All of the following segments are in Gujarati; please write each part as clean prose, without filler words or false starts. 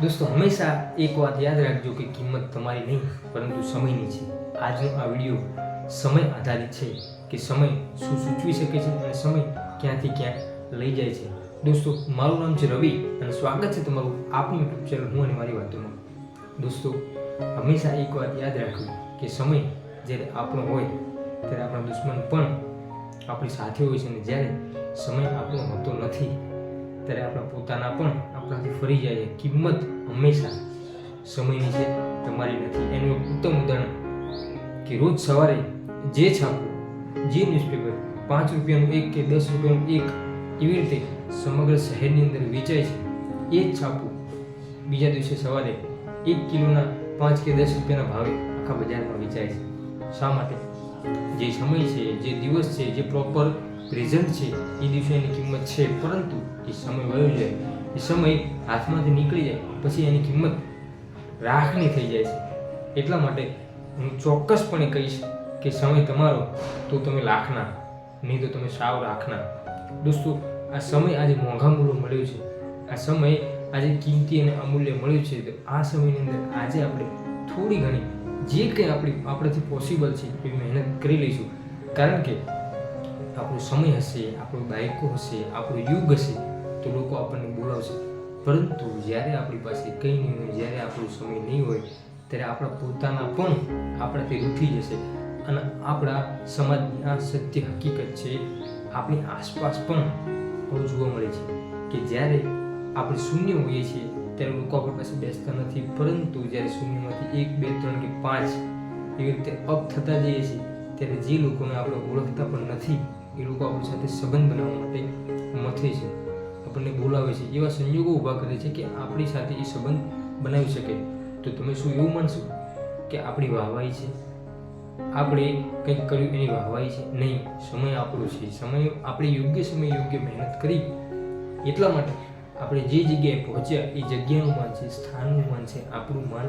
दोस्तों हमेशा एक बात याद રાખજો કે કિંમત તમારી નહીં પરંતુ સમયની છે। આજનો આ વિડીયો સમય આધારિત છે કે સમય શું સૂચવી શકે છે અને સમય ક્યાંથી ક્યાં લઈ જાય છે। દોસ્તો મારું નામ છે રવિ અને સ્વાગત છે તમારું આપણી YouTube ચેનલ હું અને મારી વાતોમાં। દોસ્તો હંમેશા એક વાત યાદ રાખવી કે સમય જ્યારે આપણો હોય ત્યારે આપણા દુશ્મન પણ આપણી સાથે હોય છે અને જ્યારે સમય આપણો હોતો નથી ત્યારે આપણા પોતાના પણ આપણાથી ફરી જાય। કિંમત હંમેશા સમયની છે, તમારી નથી। એનું એક ઉત્તમ ઉદાહરણ કે રોજ સવારે જે છાપો, જે ન્યૂઝપેપર 5 રૂપિયાનું એક કે 10 રૂપિયાનું એક એવી રીતે સમગ્ર શહેરની અંદર વેચાય છે, એ જ છાપું બીજા દિવસે સવારે 1 કિલોના 5 કે 10 રૂપિયાના ભાવે આખા બજારમાં વેચાય છે। શા માટે? જે સમય છે, જે દિવસ છે, જે પ્રોપર પ્રેઝન્ટ છે એ દિવસે એની કિંમત છે, પરંતુ એ સમય વયો જાય, એ સમય હાથમાંથી નીકળી જાય પછી એની કિંમત રાખની થઈ જાય છે। એટલા માટે હું ચોક્કસપણે કહીશ કે સમય તમારો તો તમે લાખના, નહીં તો તમે સાવ રાખના। દોસ્તો આ સમય આજે મોંઘા મૂલ્ય મળ્યો છે, આ સમય આજે કિંમતી અને અમૂલ્ય મળ્યું છે, તો આ સમયની અંદર આજે આપણે થોડી ઘણી જે કંઈ આપણાથી પોસિબલ છે એવી મહેનત કરી લઈશું। કારણ કે આપણો સમય હશે, આપણો દાયકો હશે, આપણો યુગ હશે તો લોકો આપણને બોલાવશે, પરંતુ જ્યારે આપણી પાસે કંઈ નહીં હોય, જ્યારે આપણો સમય નહીં હોય ત્યારે આપણા પોતાના પણ આપણાથી રૂઠી જશે। અને આપણા સમાજની આ સત્ય હકીકત છે, આપણી આસપાસ પણ આવું જોવા મળે છે કે જ્યારે આપણે શૂન્ય હોઈએ છીએ ત્યારે લોકો આપણી પાસે બેસતા નથી, પરંતુ જ્યારે શૂન્યમાંથી 1, 2, 3 કે 5 એવી રીતે અપ થતા જઈએ છીએ ત્યારે જે લોકોને આપણે ઓળખતા પણ નથી એ લોકો આપણી સાથે સંબંધ બનાવવા માટે મથે છે, આપણને બોલાવે છે, એવા સંજોગો ઊભા કરે છે કે આપણી સાથે એ સંબંધ બનાવી શકે। તો તમે શું એવું માનશો કે આપણી વાહવાઈ છે, આપણે કંઈક કર્યું એની વાહવાઈ છે? નહીં, સમય આપણો છે, સમય આપણે યોગ્ય સમય યોગ્ય મહેનત કરી એટલા માટે આપણે જે જગ્યાએ પહોંચ્યા એ જગ્યાનું માન છે, સ્થાનનું માન છે, આપણું માન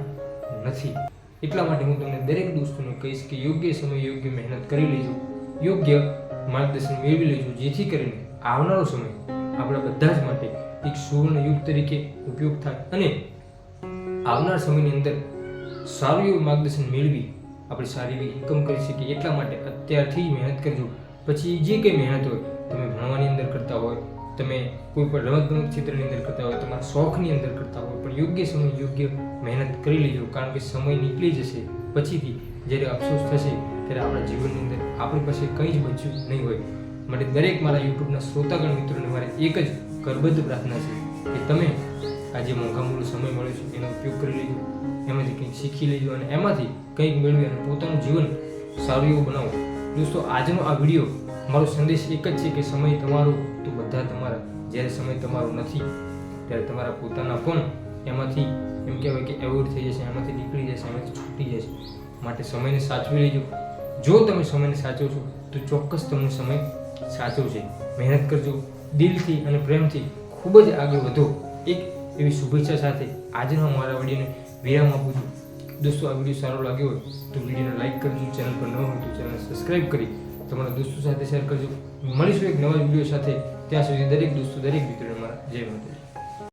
નથી। એટલા માટે હું તમને દરેક દોસ્તોને કહીશ કે યોગ્ય સમય યોગ્ય મહેનત કરી લેજો, યોગ્ય માર્ગદર્શન મેળવી લેજો, જેથી કરીને આવનારો સમય આપણા બધા જ માટે એક સુવર્ણ યુગ તરીકે ઉપયોગ થાય અને આવનાર સમયની અંદર સારું એવું માર્ગદર્શન મેળવી આપણે સારી એવી ઇન્કમ કરી શકીએ। એટલા માટે અત્યારથી જ મહેનત કરજો। પછી જે કંઈ મહેનત હોય, તમે ભણવાની અંદર કરતા હોય, તમે કોઈ પણ રમતગમત ક્ષેત્રની અંદર કરતા હોય, તમારા શોખની અંદર કરતા હોય, પણ યોગ્ય સમય યોગ્ય મહેનત કરી લેજો, કારણ કે સમય નીકળી જશે પછીથી જ્યારે અફસોસ થશે ત્યારે આપણા જીવનની અંદર આપણી પાસે કંઈ જ બચ્યું નહીં હોય। માટે દરેક મારા યુટ્યુબના શ્રોતાગણ મિત્રોને મારે એક જ કરબદ્ધ પ્રાર્થના છે કે તમે આજે મોંઘા મૂલ્ય સમય મળ્યો છે એનો ઉપયોગ કરી લેજો, એમાંથી કંઈક શીખી લેજો અને એમાંથી કંઈક મેળવી અને પોતાનું જીવન સારું એવું બનાવો। દોસ્તો આજનો આ વિડીયો મારો સંદેશ એક જ છે કે સમય તમારો તો બધા તમારા, જ્યારે સમય તમારો નથી ત્યારે તમારા પોતાના પણ એમાંથી એમ કહેવાય કે એવોર્ડ થઈ જશે, એમાંથી નીકળી જશે, એમાંથી છૂટી જશે। માટે સમયને સાચવી લેજો। જો તમે સમયને સાચવશો તો ચોક્કસ તમને સમય સાચવશે। મહેનત કરજો, દિલથી અને પ્રેમથી ખૂબ જ આગળ વધો। એક એવી શુભેચ્છા સાથે આજના મારા વિડીયોને વિરામ આપું છું। દોસ્તો આ વિડીયો સારો લાગ્યો હોય તો વિડીયોને લાઈક કરજો, ચેનલ પર ન હોય તો ચેનલ સબસ્ક્રાઈબ કરી તમારા દોસ્તો સાથે શેર કરજો। મળીશું એક નવા વિડીયો સાથે, ત્યાં સુધી દરેક દોસ્તો દરેક મિત્રોને મારા જય માતાજી।